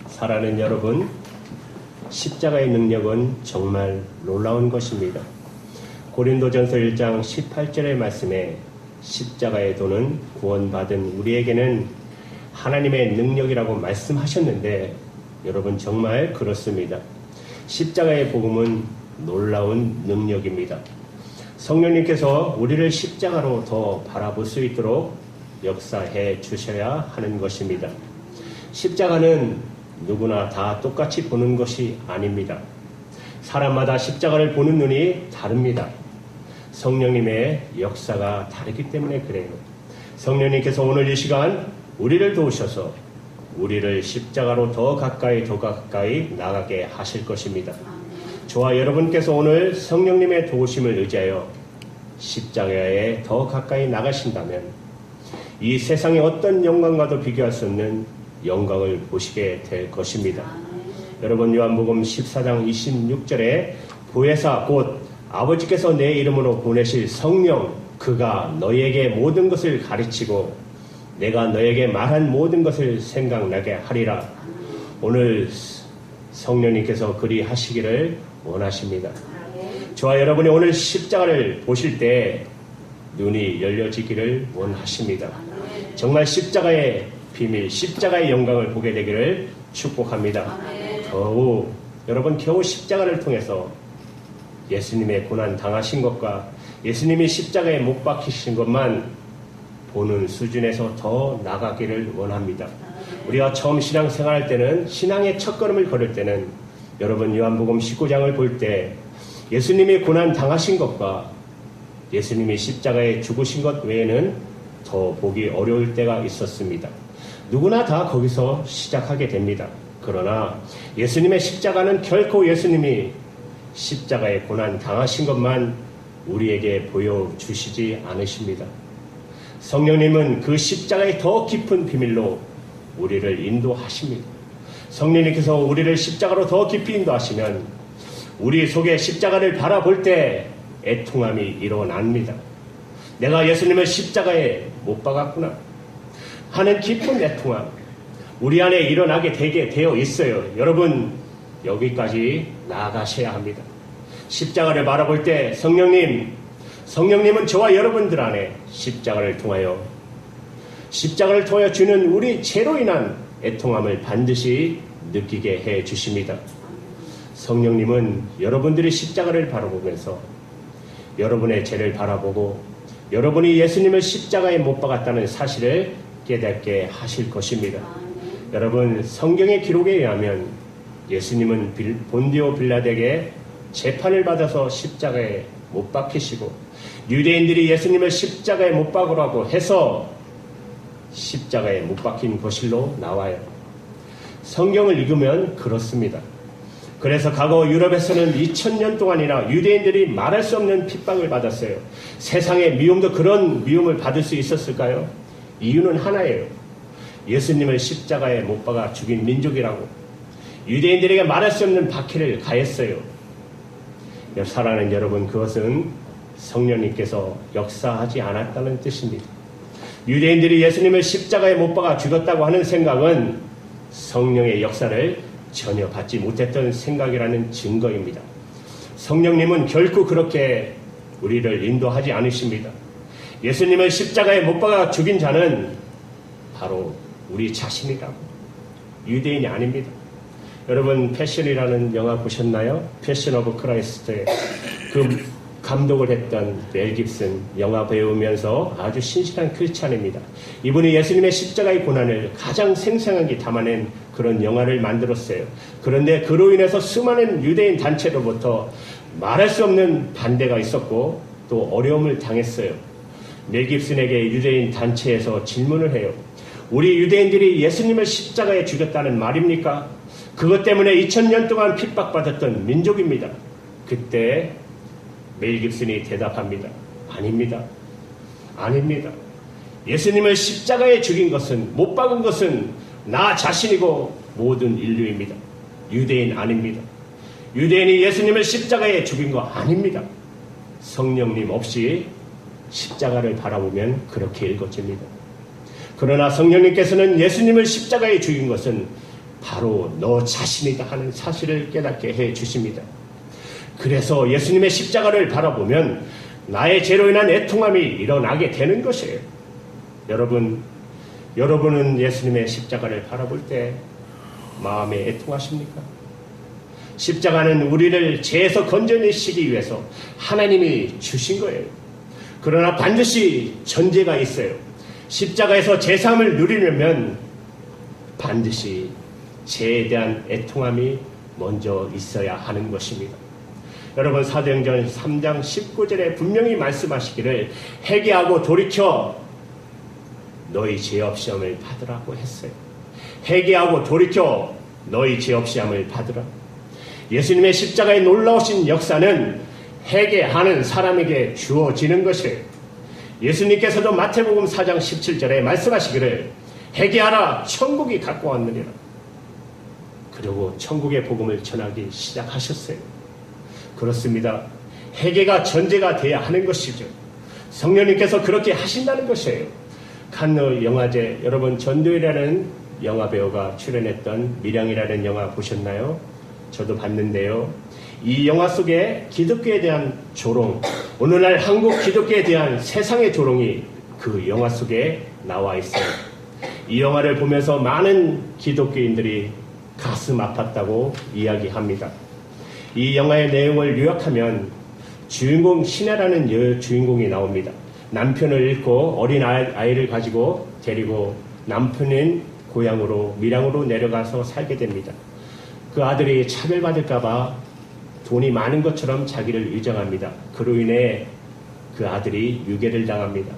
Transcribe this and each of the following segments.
사랑하는 여러분, 십자가의 능력은 정말 놀라운 것입니다. 고린도전서 1장 18절의 말씀에 십자가의 도는 구원받은 우리에게는 하나님의 능력이라고 말씀하셨는데 여러분 정말 그렇습니다. 십자가의 복음은 놀라운 능력입니다. 성령님께서 우리를 십자가로 더 바라볼 수 있도록 역사해 주셔야 하는 것입니다. 십자가는 누구나 다 똑같이 보는 것이 아닙니다. 사람마다 십자가를 보는 눈이 다릅니다. 성령님의 역사가 다르기 때문에 그래요. 성령님께서 오늘 이 시간 우리를 도우셔서 우리를 십자가로 더 가까이 나가게 하실 것입니다. 저와 여러분께서 오늘 성령님의 도우심을 의지하여 십자가에 더 가까이 나가신다면 이 세상의 어떤 영광과도 비교할 수 없는 영광을 보시게 될 것입니다. 여러분 요한복음 14장 26절에 보혜사 곧 아버지께서 내 이름으로 보내실 성령 그가 너희에게 모든 것을 가르치고 내가 너희에게 말한 모든 것을 생각나게 하리라. 오늘 성령님께서 그리 하시기를 원하십니다. 저와 여러분이 오늘 십자가를 보실 때 눈이 열려지기를 원하십니다. 정말 십자가의 비밀, 십자가의 영광을 보게 되기를 축복합니다. 겨우 십자가를 통해서 예수님의 고난 당하신 것과 예수님이 십자가에 못 박히신 것만 보는 수준에서 더 나가기를 원합니다. 우리가 처음 신앙생활할 때는 신앙의 첫걸음을 걸을 때는 여러분 요한복음 19장을 볼 때 예수님이 고난 당하신 것과 예수님이 십자가에 죽으신 것 외에는 더 보기 어려울 때가 있었습니다. 누구나 다 거기서 시작하게 됩니다. 그러나 예수님의 십자가는 결코 예수님이 십자가에 고난 당하신 것만 우리에게 보여주시지 않으십니다. 성령님은 그 십자가의 더 깊은 비밀로 우리를 인도하십니다. 성령님께서 우리를 십자가로 더 깊이 인도하시면 우리 속에 십자가를 바라볼 때 애통함이 일어납니다. 내가 예수님을 십자가에 못 박았구나 하는 깊은 애통함 우리 안에 일어나게 되어 있어요. 여러분 여기까지 나아가셔야 합니다. 십자가를 바라볼 때 성령님은 저와 여러분들 안에 십자가를 통하여 주는 우리 죄로 인한 애통함을 반드시 느끼게 해 주십니다. 성령님은 여러분들이 십자가를 바라보면서 여러분의 죄를 바라보고 여러분이 예수님을 십자가에 못 박았다는 사실을 깨닫게 하실 것입니다. 여러분 성경의 기록에 의하면 예수님은 본디오 빌라덱에게 재판을 받아서 십자가에 못 박히시고 유대인들이 예수님을 십자가에 못 박으라고 해서 십자가에 못 박힌 것일로 나와요. 성경을 읽으면 그렇습니다. 그래서 과거 유럽에서는 2000년 동안이나 유대인들이 말할 수 없는 핍박을 받았어요. 세상의 미움도 그런 미움을 받을 수 있었을까요? 이유는 하나예요. 예수님을 십자가에 못 박아 죽인 민족이라고 유대인들에게 말할 수 없는 박해를 가했어요. 사랑하는 여러분, 그것은 성령님께서 역사하지 않았다는 뜻입니다. 유대인들이 예수님을 십자가에 못 박아 죽였다고 하는 생각은 성령의 역사를 전혀 받지 못했던 생각이라는 증거입니다. 성령님은 결코 그렇게 우리를 인도하지 않으십니다. 예수님을 십자가에 못 박아 죽인 자는 바로 우리 자신이라고. 유대인이 아닙니다. 여러분 패션이라는 영화 보셨나요? 패션 오브 크라이스트의 그 감독을 했던 멜 깁슨 영화 배우면서 아주 신실한 크리스찬입니다. 이분이 예수님의 십자가의 고난을 가장 생생하게 담아낸 그런 영화를 만들었어요. 그런데 그로 인해서 수많은 유대인 단체로부터 말할 수 없는 반대가 있었고 또 어려움을 당했어요. 멜 깁슨에게 유대인 단체에서 질문을 해요. 우리 유대인들이 예수님을 십자가에 죽였다는 말입니까? 그것 때문에 2000년 동안 핍박받았던 민족입니다. 그때 멜 깁슨이 대답합니다. 아닙니다. 예수님을 십자가에 죽인 것은, 못 박은 것은 나 자신이고 모든 인류입니다. 유대인 아닙니다. 유대인이 예수님을 십자가에 죽인 거 아닙니다. 성령님 없이 십자가를 바라보면 그렇게 읽어집니다. 그러나 성령님께서는 예수님을 십자가에 죽인 것은 바로 너 자신이다 하는 사실을 깨닫게 해 주십니다. 그래서 예수님의 십자가를 바라보면 나의 죄로 인한 애통함이 일어나게 되는 것이에요. 여러분은 예수님의 십자가를 바라볼 때 마음에 애통하십니까? 십자가는 우리를 죄에서 건져내시기 위해서 하나님이 주신 거예요. 그러나 반드시 전제가 있어요. 십자가에서 제사함을 누리려면 반드시 죄에 대한 애통함이 먼저 있어야 하는 것입니다. 여러분, 사도행전 3장 19절에 분명히 말씀하시기를 회개하고 돌이켜 너희 죄 없이 함을 받으라고 했어요. 회개하고 돌이켜 너희 죄 없이 함을 받으라. 예수님의 십자가의 놀라우신 역사는 회개하는 사람에게 주어지는 것이에요. 예수님께서도 마태복음 4장 17절에 말씀하시기를 회개하라 천국이 가까웠느니라. 그리고 천국의 복음을 전하기 시작하셨어요. 그렇습니다. 회개가 전제가 돼야 하는 것이죠. 성령님께서 그렇게 하신다는 것이에요. 칸느 영화제, 여러분 전도일이라는 영화배우가 출연했던 밀양이라는 영화 보셨나요? 저도 봤는데요. 이 영화 속에 기독교에 대한 조롱, 오늘날 한국 기독교에 대한 세상의 조롱이 그 영화 속에 나와 있어요. 이 영화를 보면서 많은 기독교인들이 가슴 아팠다고 이야기합니다. 이 영화의 내용을 요약하면 주인공 신혜라는 주인공이 나옵니다. 남편을 잃고 어린 아이를 가지고 데리고 남편인 고향으로 밀양으로 내려가서 살게 됩니다. 그 아들이 차별받을까봐 돈이 많은 것처럼 자기를 위장합니다. 그로 인해 그 아들이 유괴를 당합니다.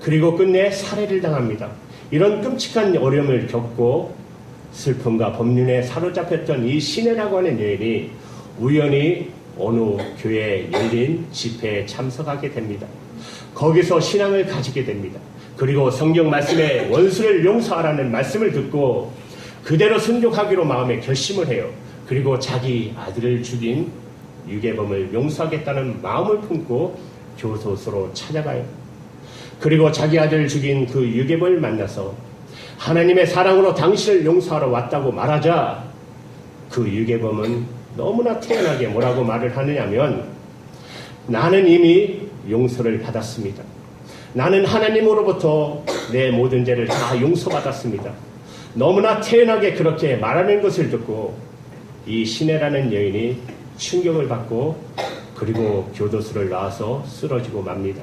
그리고 끝내 살해를 당합니다. 이런 끔찍한 어려움을 겪고 슬픔과 법륜에 사로잡혔던 이 신혜라고 하는 여인이 우연히 어느 교회에 열린 집회에 참석하게 됩니다. 거기서 신앙을 가지게 됩니다. 그리고 성경 말씀에 원수를 용서하라는 말씀을 듣고 그대로 순종하기로 마음에 결심을 해요. 그리고 자기 아들을 죽인 유괴범을 용서하겠다는 마음을 품고 교도소로 찾아가요. 그리고 자기 아들을 죽인 그 유괴범을 만나서 하나님의 사랑으로 당신을 용서하러 왔다고 말하자 그 유괴범은 너무나 태연하게 뭐라고 말을 하느냐면 나는 이미 용서를 받았습니다. 나는 하나님으로부터 내 모든 죄를 다 용서받았습니다. 너무나 태연하게 그렇게 말하는 것을 듣고 이 신혜라는 여인이 충격을 받고 그리고 교도소를 나와서 쓰러지고 맙니다.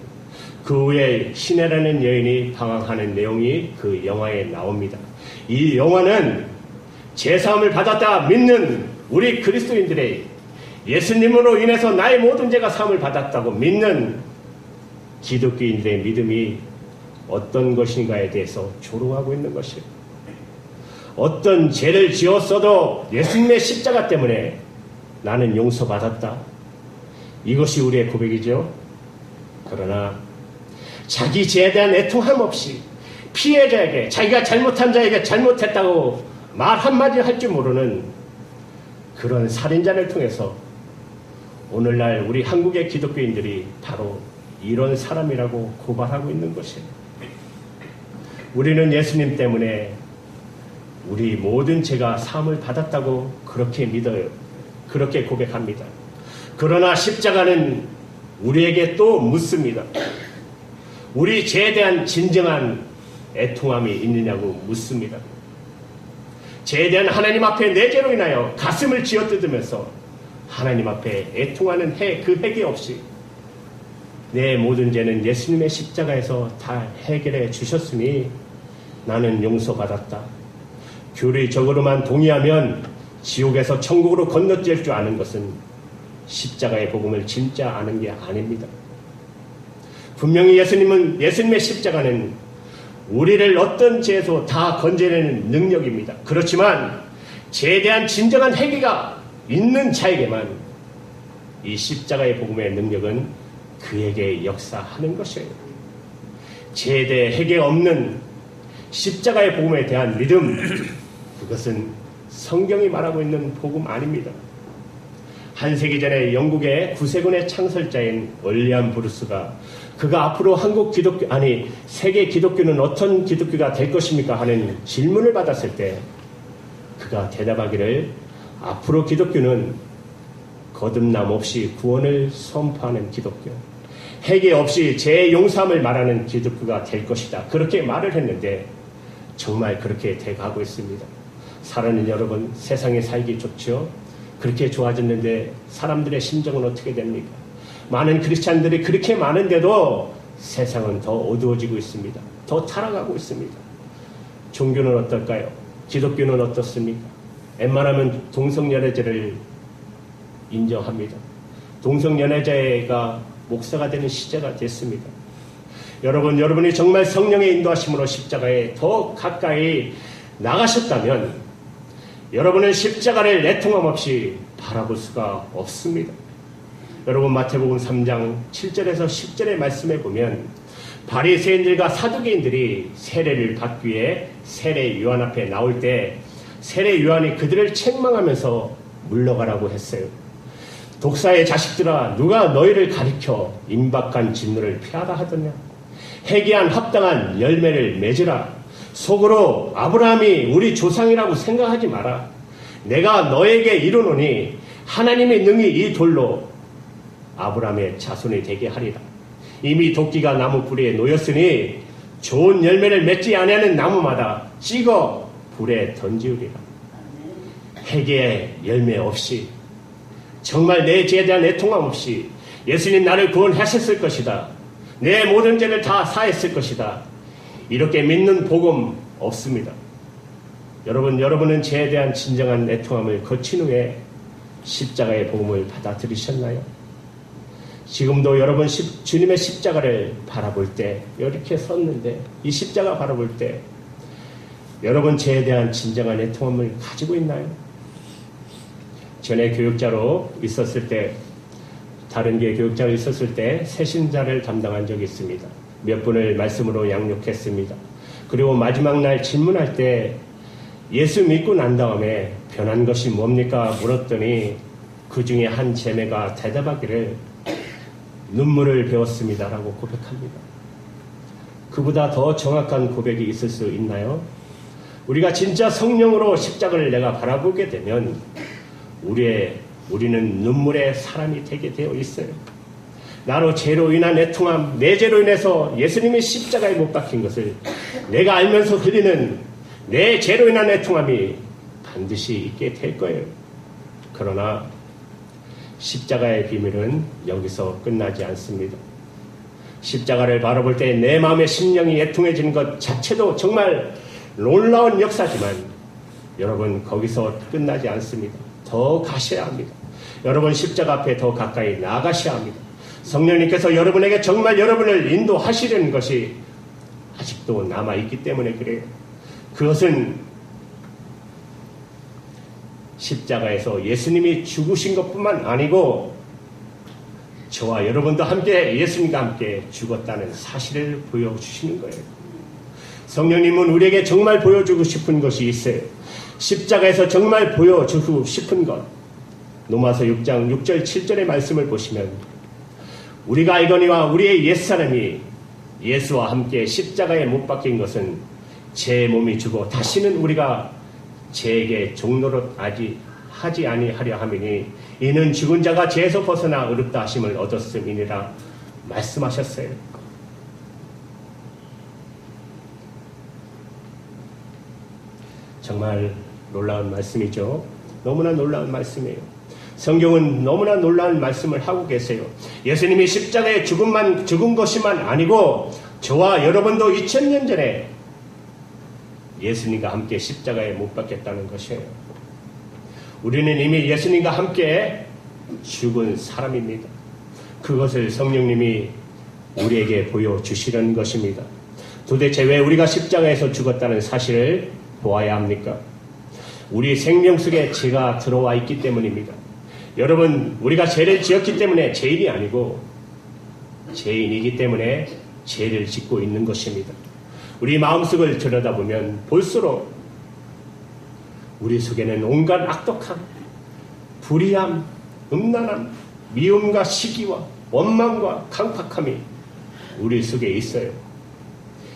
그 후에 신혜라는 여인이 방황하는 내용이 그 영화에 나옵니다. 이 영화는 제사함을 받았다 믿는 우리 그리스도인들의 예수님으로 인해서 나의 모든 죄가 사함을 받았다고 믿는 기독교인들의 믿음이 어떤 것인가에 대해서 조롱하고 있는 것이에요. 어떤 죄를 지었어도 예수님의 십자가 때문에 나는 용서받았다. 이것이 우리의 고백이죠. 그러나 자기 죄에 대한 애통함 없이 피해자에게 자기가 잘못한 자에게 잘못했다고 말 한마디 할 줄 모르는 그런 살인자를 통해서 오늘날 우리 한국의 기독교인들이 바로 이런 사람이라고 고발하고 있는 것이에요. 우리는 예수님 때문에 우리 모든 죄가 사함을 받았다고 그렇게 믿어요. 그렇게 고백합니다. 그러나 십자가는 우리에게 또 묻습니다. 우리 죄에 대한 진정한 애통함이 있느냐고 묻습니다. 죄에 대한 하나님 앞에 내 죄로 인하여 가슴을 쥐어뜯으면서 하나님 앞에 애통하는 그 회개 없이 내 모든 죄는 예수님의 십자가에서 다 해결해 주셨으니 나는 용서받았다. 교리적으로만 동의하면 지옥에서 천국으로 건너뛸 줄 아는 것은 십자가의 복음을 진짜 아는 게 아닙니다. 분명히 예수님의 십자가는 우리를 어떤 죄에서 다 건져내는 능력입니다. 그렇지만 죄에 대한 진정한 회개가 있는 자에게만 이 십자가의 복음의 능력은 그에게 역사하는 것이에요. 죄에 대해 회개 없는 십자가의 복음에 대한 믿음, 그것은 성경이 말하고 있는 복음 아닙니다. 한 세기 전에 영국의 구세군의 창설자인 월리엄 브루스가 그가 앞으로 세계 기독교는 어떤 기독교가 될 것입니까? 하는 질문을 받았을 때 그가 대답하기를 앞으로 기독교는 거듭남 없이 구원을 선포하는 기독교, 회개 없이 죄 용서함을 말하는 기독교가 될 것이다. 그렇게 말을 했는데 정말 그렇게 돼가고 있습니다. 사랑하는 여러분, 세상에 살기 좋죠? 그렇게 좋아졌는데 사람들의 심정은 어떻게 됩니까? 많은 크리스찬들이 그렇게 많은데도 세상은 더 어두워지고 있습니다. 더 타락하고 있습니다. 종교는 어떨까요? 기독교는 어떻습니까? 웬만하면 동성연애제를 인정합니다. 동성연애제가 목사가 되는 시대가 됐습니다. 여러분이 정말 성령의 인도하심으로 십자가에 더 가까이 나가셨다면 여러분은 십자가를 애통함 없이 바라볼 수가 없습니다. 여러분, 마태복음 3장 7절에서 10절의 말씀에 보면 바리새인들과 사두개인들이 세례를 받기 위해 세례 요한 앞에 나올 때 세례 요한이 그들을 책망하면서 물러가라고 했어요. 독사의 자식들아, 누가 너희를 가리켜 임박한 진노를 피하다 하더냐? 회개한 합당한 열매를 맺으라. 속으로 아브라함이 우리 조상이라고 생각하지 마라. 내가 너에게 이르노니 하나님이 능히 이 돌로 아브라함의 자손이 되게 하리라. 이미 도끼가 나무 뿌리에 놓였으니 좋은 열매를 맺지 아니하는 나무마다 찍어 불에 던지우리라. 회개의 열매 없이, 정말 내 죄에 대한 애통함 없이 예수님 나를 구원하셨을 것이다, 내 모든 죄를 다 사했을 것이다, 이렇게 믿는 복음 없습니다. 여러분은 죄에 대한 진정한 애통함을 거친 후에 십자가의 복음을 받아들이셨나요? 지금도 여러분 주님의 십자가를 바라볼 때, 이렇게 섰는데 이 십자가 바라볼 때 여러분 죄에 대한 진정한 애통함을 가지고 있나요? 전에 교육자로 있었을 때, 다른 게 교육자로 있었을 때 새신자를 담당한 적이 있습니다. 몇 분을 말씀으로 양육했습니다. 그리고 마지막 날 질문할 때 예수 믿고 난 다음에 변한 것이 뭡니까? 물었더니 그 중에 한 제매가 대답하기를 눈물을 배웠습니다라고 고백합니다. 그보다 더 정확한 고백이 있을 수 있나요? 우리가 진짜 성령으로 십자가를 내가 바라보게 되면 우리는 눈물의 사람이 되게 되어 있어요. 나로 죄로 인한 애통함, 내 죄로 인해서 예수님이 십자가에 못 박힌 것을 내가 알면서 흘리는 내 죄로 인한 애통함이 반드시 있게 될 거예요. 그러나 십자가의 비밀은 여기서 끝나지 않습니다. 십자가를 바라볼 때 내 마음의 심령이 애통해지는 것 자체도 정말 놀라운 역사지만 여러분, 거기서 끝나지 않습니다. 더 가셔야 합니다. 여러분, 십자가 앞에 더 가까이 나가셔야 합니다. 성령님께서 여러분에게 정말 여러분을 인도하시려는 것이 아직도 남아있기 때문에 그래요. 그것은 십자가에서 예수님이 죽으신 것뿐만 아니고 저와 여러분도 함께 예수님과 함께 죽었다는 사실을 보여주시는 거예요. 성령님은 우리에게 정말 보여주고 싶은 것이 있어요. 십자가에서 정말 보여주고 싶은 것, 로마서 6장 6절 7절의 말씀을 보시면 우리가 알거니와 우리의 옛사람이 예수와 함께 십자가에 못 박힌 것은 제 몸이 죽어 다시는 우리가 죄에게 종노릇 하지 아니하려 함이니 이는 죽은 자가 죄에서 벗어나 의롭다 하심을 얻었음이니라 말씀하셨어요. 정말 놀라운 말씀이죠. 너무나 놀라운 말씀이에요. 성경은 너무나 놀라운 말씀을 하고 계세요. 예수님이 십자가에 죽은 것이만 아니고 저와 여러분도 2000년 전에 예수님과 함께 십자가에 못 박혔다는 것이에요. 우리는 이미 예수님과 함께 죽은 사람입니다. 그것을 성령님이 우리에게 보여주시려는 것입니다. 도대체 왜 우리가 십자가에서 죽었다는 사실을 보아야 합니까? 우리 생명 속에 죄가 들어와 있기 때문입니다. 여러분, 우리가 죄를 지었기 때문에 죄인이 아니고 죄인이기 때문에 죄를 짓고 있는 것입니다. 우리 마음속을 들여다보면 볼수록 우리 속에는 온갖 악독함, 불의함, 음란함, 미움과 시기와 원망과 강팍함이 우리 속에 있어요.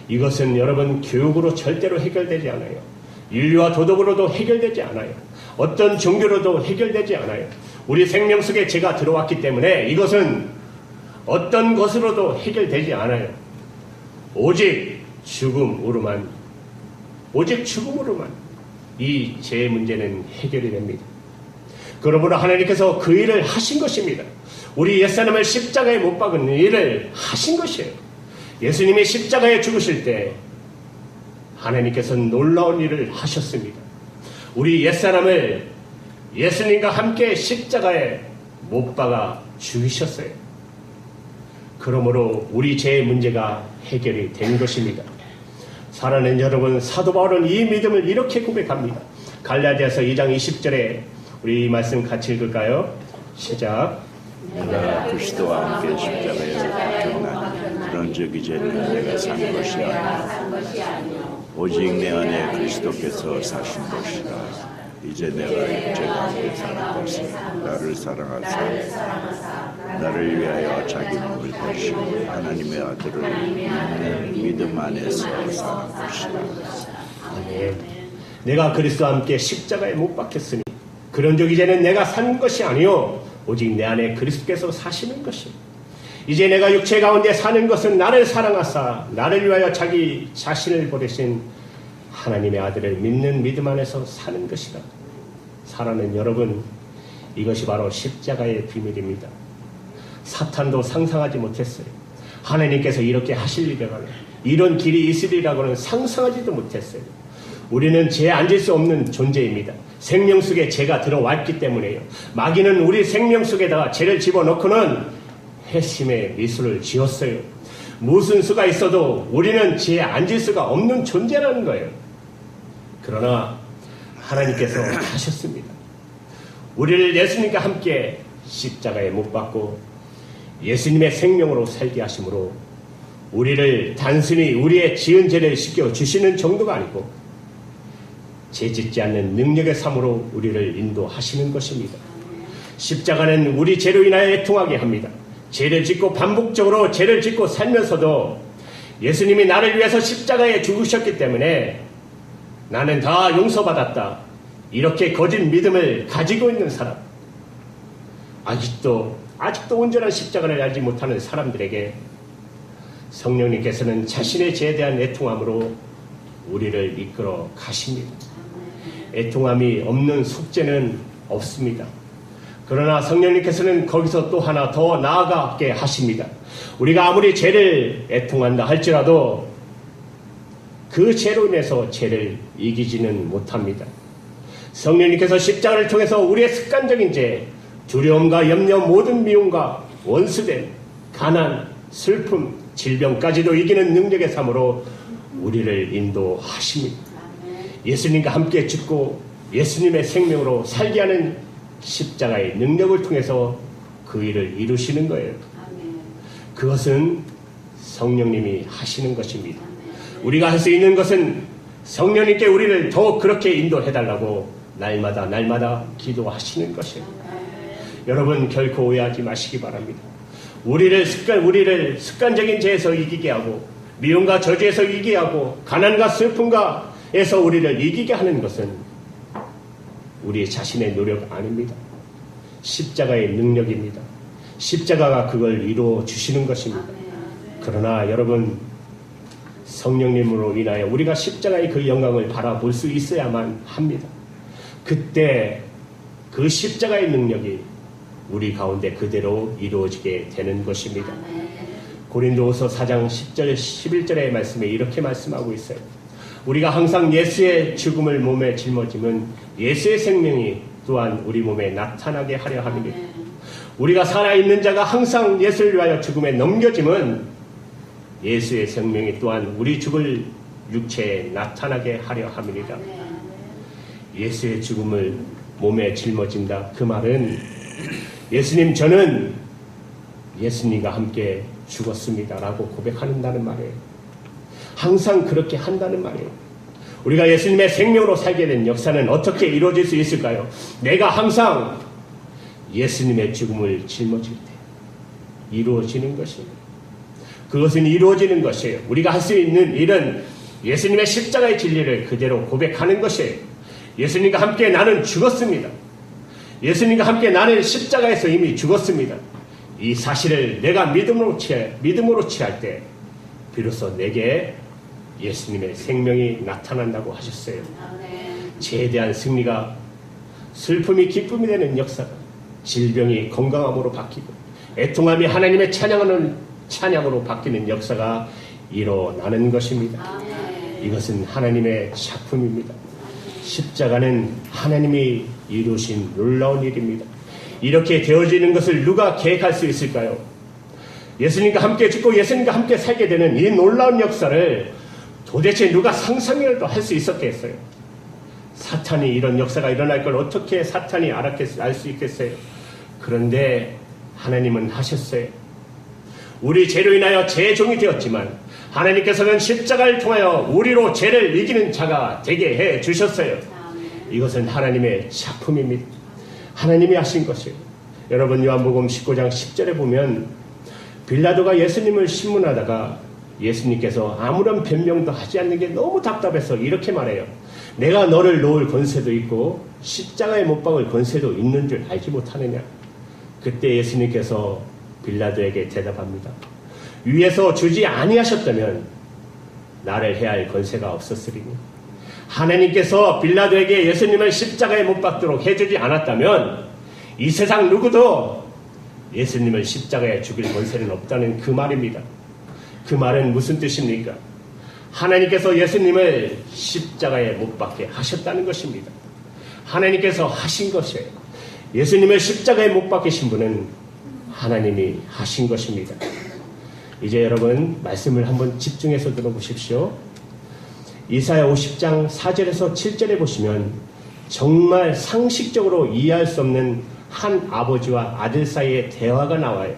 이것은 여러분 교육으로 절대로 해결되지 않아요. 인류와 도덕으로도 해결되지 않아요. 어떤 종교로도 해결되지 않아요. 우리 생명 속에 죄가 들어왔기 때문에 이것은 어떤 것으로도 해결되지 않아요. 오직 죽음으로만 이 죄의 문제는 해결이 됩니다. 그러므로 하나님께서 그 일을 하신 것입니다. 우리 옛사람을 십자가에 못 박은 일을 하신 것이에요. 예수님이 십자가에 죽으실 때 하나님께서는 놀라운 일을 하셨습니다. 우리 옛사람을 예수님과 함께 십자가에 못 박아 죽이셨어요. 그러므로 우리 죄의 문제가 해결이 된 것입니다. 사랑하는 여러분, 사도 바울은 이 믿음을 이렇게 고백합니다. 갈라디아서 2장 20절에 우리 이 말씀 같이 읽을까요? 시작. 내가 그리스도와 함께 십자가에서 박혔나니 그런즉 이제는 내가 산 것이 아니요 오직 내 안에 그리스도께서 사신 것이라. 이제 내가 육체가 함께 사는 것은 나를 사랑하사 나를 위하여 자기 몸을 대신 하나님의 아들을 믿는 믿음 안에서 사는 것이라. 아멘. 내가 그리스도와 함께 십자가에 못 박혔으니 그런즉 이제는 내가 산 것이 아니요 오직 내 안에 그리스도께서 사시는 것이요. 이제 내가 육체 가운데 사는 것은 나를 사랑하사 나를 위하여 자기 자신을 보내신 하나님의 아들을 믿는 믿음 안에서 사는 것이다. 사랑하는 여러분, 이것이 바로 십자가의 비밀입니다. 사탄도 상상하지 못했어요. 하나님께서 이렇게 하실 일이라고는, 이런 길이 있으리라고는 상상하지도 못했어요. 우리는 죄에 앉을 수 없는 존재입니다. 생명 속에 죄가 들어왔기 때문에요. 마귀는 우리 생명 속에다가 죄를 집어넣고는 회심의 미술을 지었어요. 무슨 수가 있어도 우리는 죄에 앉을 수가 없는 존재라는 거예요. 그러나 하나님께서 하셨습니다. 우리를 예수님과 함께 십자가에 못 박고 예수님의 생명으로 살게 하심으로 우리를 단순히 우리의 지은 죄를 씻겨 주시는 정도가 아니고 죄 짓지 않는 능력의 삶으로 우리를 인도하시는 것입니다. 십자가는 우리 죄로 인하여 애통하게 합니다. 죄를 짓고 반복적으로 죄를 짓고 살면서도 예수님이 나를 위해서 십자가에 죽으셨기 때문에 나는 다 용서받았다. 이렇게 거짓 믿음을 가지고 있는 사람, 아직도 온전한 십자가를 알지 못하는 사람들에게 성령님께서는 자신의 죄에 대한 애통함으로 우리를 이끌어 가십니다. 애통함이 없는 속죄는 없습니다. 그러나 성령님께서는 거기서 또 하나 더 나아가게 하십니다. 우리가 아무리 죄를 애통한다 할지라도 그 죄로 인해서 죄를 이기지는 못합니다. 성령님께서 십자가를 통해서 우리의 습관적인 죄, 두려움과 염려, 모든 미움과 원수된 가난, 슬픔, 질병까지도 이기는 능력의 삶으로 우리를 인도하십니다. 예수님과 함께 죽고 예수님의 생명으로 살게 하는 십자가의 능력을 통해서 그 일을 이루시는 거예요. 그것은 성령님이 하시는 것입니다. 우리가 할 수 있는 것은 성령님께 우리를 더욱 그렇게 인도해달라고 날마다 기도하시는 것이에요. 여러분 결코 오해하지 마시기 바랍니다. 우리를 습관적인 죄에서 이기게 하고 미움과 저주에서 이기게 하고 가난과 슬픔에서 우리를 이기게 하는 것은 우리 자신의 노력 아닙니다. 십자가의 능력입니다. 십자가가 그걸 이루어 주시는 것입니다. 그러나 여러분 성령님으로 인하여 우리가 십자가의 그 영광을 바라볼 수 있어야만 합니다. 그때 그 십자가의 능력이 우리 가운데 그대로 이루어지게 되는 것입니다. 고린도후서 4장 10절 11절의 말씀에 이렇게 말씀하고 있어요. 우리가 항상 예수의 죽음을 몸에 짊어짐은 예수의 생명이 또한 우리 몸에 나타나게 하려 함이니라. 우리가 살아있는 자가 항상 예수를 위하여 죽음에 넘겨짐은 예수의 생명이 또한 우리 죽을 육체에 나타나게 하려 함이니라. 예수의 죽음을 몸에 짊어진다. 그 말은 예수님 저는 예수님과 함께 죽었습니다 라고 고백한다는 말이에요. 항상 그렇게 한다는 말이에요. 우리가 예수님의 생명으로 살게 된 역사는 어떻게 이루어질 수 있을까요? 내가 항상 예수님의 죽음을 짊어질 때 이루어지는 것입니다. 그것은 이루어지는 것이에요. 우리가 할 수 있는 일은 예수님의 십자가의 진리를 그대로 고백하는 것이에요. 예수님과 함께 나는 죽었습니다. 예수님과 함께 나는 십자가에서 이미 죽었습니다. 이 사실을 내가 믿음으로 취할 때 비로소 내게 예수님의 생명이 나타난다고 하셨어요. 죄에 대한 승리가, 슬픔이 기쁨이 되는 역사가, 질병이 건강함으로 바뀌고 애통함이 하나님의 찬양으로 바뀌는 역사가 일어나는 것입니다. 이것은 하나님의 작품입니다. 십자가는 하나님이 이루신 놀라운 일입니다. 이렇게 되어지는 것을 누가 계획할 수 있을까요? 예수님과 함께 죽고 예수님과 함께 살게 되는 이 놀라운 역사를 도대체 누가 상상이라도 할 수 있었겠어요? 사탄이 이런 역사가 일어날 걸 어떻게 사탄이 알 수 있겠어요? 그런데 하나님은 하셨어요. 우리 죄로 인하여 죄의 종이 되었지만 하나님께서는 십자가를 통하여 우리로 죄를 이기는 자가 되게 해 주셨어요. 이것은 하나님의 작품입니다. 하나님이 하신 것이에요. 여러분, 요한복음 19장 10절에 보면 빌라도가 예수님을 신문하다가 예수님께서 아무런 변명도 하지 않는 게 너무 답답해서 이렇게 말해요. 내가 너를 놓을 권세도 있고 십자가에 못 박을 권세도 있는 줄 알지 못하느냐. 그때 예수님께서 빌라도에게 대답합니다. 위에서 주지 아니하셨다면 나를 해야 할 권세가 없었으리니, 하나님께서 빌라도에게 예수님을 십자가에 못 박도록 해주지 않았다면 이 세상 누구도 예수님을 십자가에 죽일 권세는 없다는 그 말입니다. 그 말은 무슨 뜻입니까? 하나님께서 예수님을 십자가에 못 박게 하셨다는 것입니다. 하나님께서 하신 것이에요. 예수님을 십자가에 못 박히신 분은 하나님이 하신 것입니다. 이제 여러분 말씀을 한번 집중해서 들어보십시오. 이사야 50장 4절에서 7절에 보시면 정말 상식적으로 이해할 수 없는 한 아버지와 아들 사이의 대화가 나와요.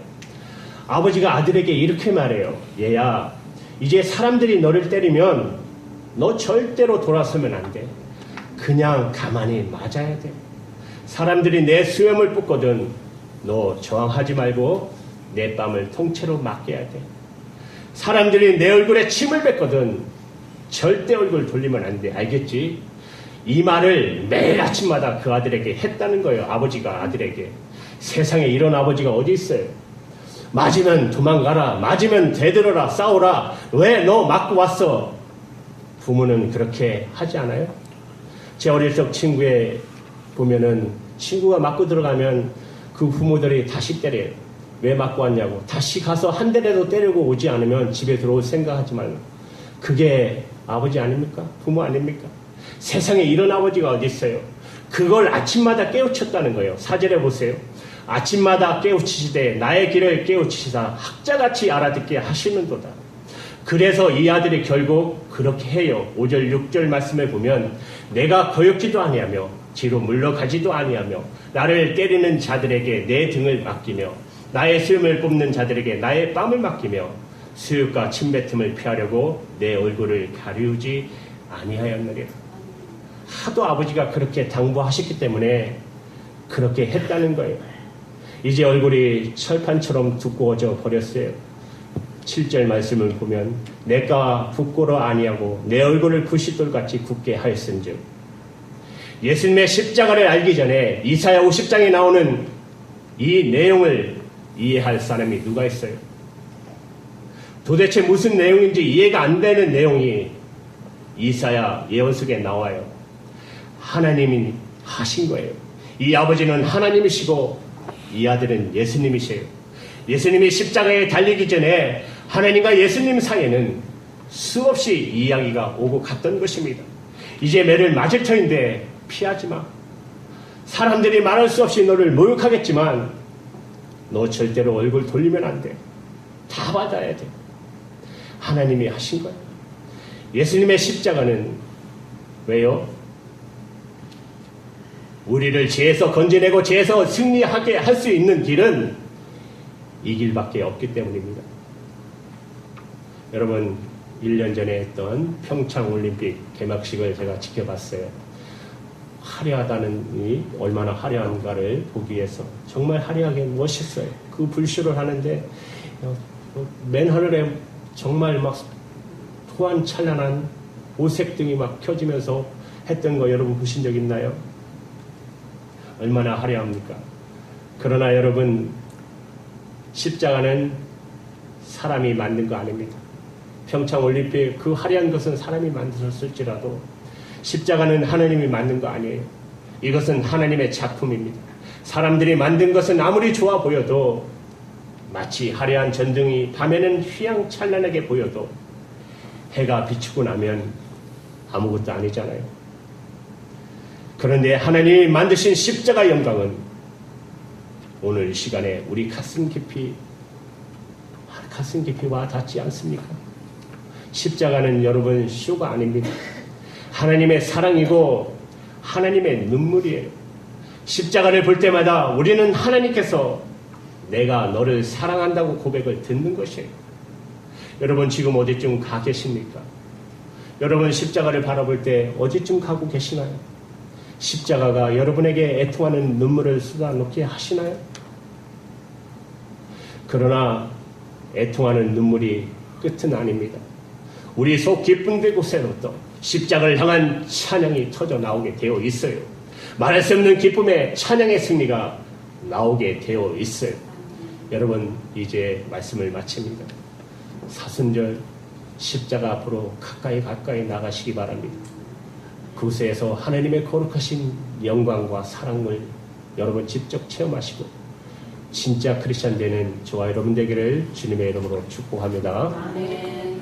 아버지가 아들에게 이렇게 말해요. 얘야, 이제 사람들이 너를 때리면 너 절대로 돌아서면 안 돼. 그냥 가만히 맞아야 돼. 사람들이 내 수염을 뽑거든 너 저항하지 말고 내 뺨을 통째로 맡겨야 돼. 사람들이 내 얼굴에 침을 뱉거든 절대 얼굴 돌리면 안 돼. 알겠지? 이 말을 매일 아침마다 그 아들에게 했다는 거예요. 아버지가 아들에게. 세상에 이런 아버지가 어디 있어요? 맞으면 도망가라. 맞으면 되들어라. 싸우라. 왜 너 맞고 왔어? 부모는 그렇게 하지 않아요? 제 어릴 적 친구에 보면은 친구가 맞고 들어가면 그 부모들이 다시 때려요. 왜 맞고 왔냐고. 다시 가서 한 대라도 때리고 오지 않으면 집에 들어올 생각하지 말라. 그게 아버지 아닙니까? 부모 아닙니까? 세상에 이런 아버지가 어디 있어요? 그걸 아침마다 깨우쳤다는 거예요. 4절에 보세요. 아침마다 깨우치시되 나의 길을 깨우치시사 학자같이 알아듣게 하시는도다. 그래서 이 아들이 결국 그렇게 해요. 5절 6절 말씀에 보면 내가 거역지도 아니하며 뒤로 물러가지도 아니하며 나를 때리는 자들에게 내 등을 맡기며 나의 수염을 뽑는 자들에게 나의 뺨을 맡기며 수욕과 침뱉음을 피하려고 내 얼굴을 가리우지 아니하였느니라. 하도 아버지가 그렇게 당부하셨기 때문에 그렇게 했다는 거예요. 이제 얼굴이 철판처럼 두꺼워져 버렸어요. 7절 말씀을 보면 내가 부끄러 아니하고 내 얼굴을 부싯돌같이 굳게 하였은즉. 예수님의 십자가를 알기 전에 이사야 50장에 나오는 이 내용을 이해할 사람이 누가 있어요? 도대체 무슨 내용인지 이해가 안 되는 내용이 이사야 예언 속에 나와요. 하나님이 하신 거예요. 이 아버지는 하나님이시고 이 아들은 예수님이세요. 예수님이 십자가에 달리기 전에 하나님과 예수님 사이에는 수없이 이야기가 오고 갔던 것입니다. 이제 매를 맞을 터인데 피하지 마. 사람들이 말할 수 없이 너를 모욕하겠지만 너 절대로 얼굴 돌리면 안 돼. 다 받아야 돼. 하나님이 하신 거예요. 예수님의 십자가는 왜요? 우리를 죄에서 건져내고 죄에서 승리하게 할 수 있는 길은 이 길밖에 없기 때문입니다. 여러분, 1년 전에 했던 평창올림픽 개막식을 제가 지켜봤어요. 화려하다는 이 얼마나 화려한가를 보기 위해서 정말 화려하게 멋있어요. 그 불쇼를 하는데 맨 하늘에 정말 막 후한 찬란한 오색등이 막 켜지면서 했던 거 여러분 보신 적 있나요? 얼마나 화려합니까? 그러나 여러분, 십자가는 사람이 만든 거 아닙니다. 평창올림픽 그 화려한 것은 사람이 만들었을지라도 십자가는 하나님이 만든 거 아니에요. 이것은 하나님의 작품입니다. 사람들이 만든 것은 아무리 좋아 보여도, 마치 화려한 전등이 밤에는 휘황찬란하게 보여도 해가 비추고 나면 아무것도 아니잖아요. 그런데 하나님이 만드신 십자가 영광은 오늘 이 시간에 우리 가슴 깊이 와 닿지 않습니까? 십자가는 여러분 쇼가 아닙니다. 하나님의 사랑이고 하나님의 눈물이에요. 십자가를 볼 때마다 우리는 하나님께서 내가 너를 사랑한다고 고백을 듣는 것이에요. 여러분 지금 어디쯤 가 계십니까? 여러분 십자가를 바라볼 때 어디쯤 가고 계시나요? 십자가가 여러분에게 애통하는 눈물을 쏟아놓게 하시나요? 그러나 애통하는 눈물이 끝은 아닙니다. 우리 속 깊은 곳에로부터 십자가를 향한 찬양이 터져 나오게 되어 있어요. 말할 수 없는 기쁨의 찬양의 승리가 나오게 되어 있어요. 여러분 이제 말씀을 마칩니다. 사순절 십자가 앞으로 가까이 나가시기 바랍니다. 그곳에서 하나님의 거룩하신 영광과 사랑을 여러분 직접 체험하시고 진짜 크리스찬 되는 저와 여러분 되기를 주님의 이름으로 축복합니다. 아멘.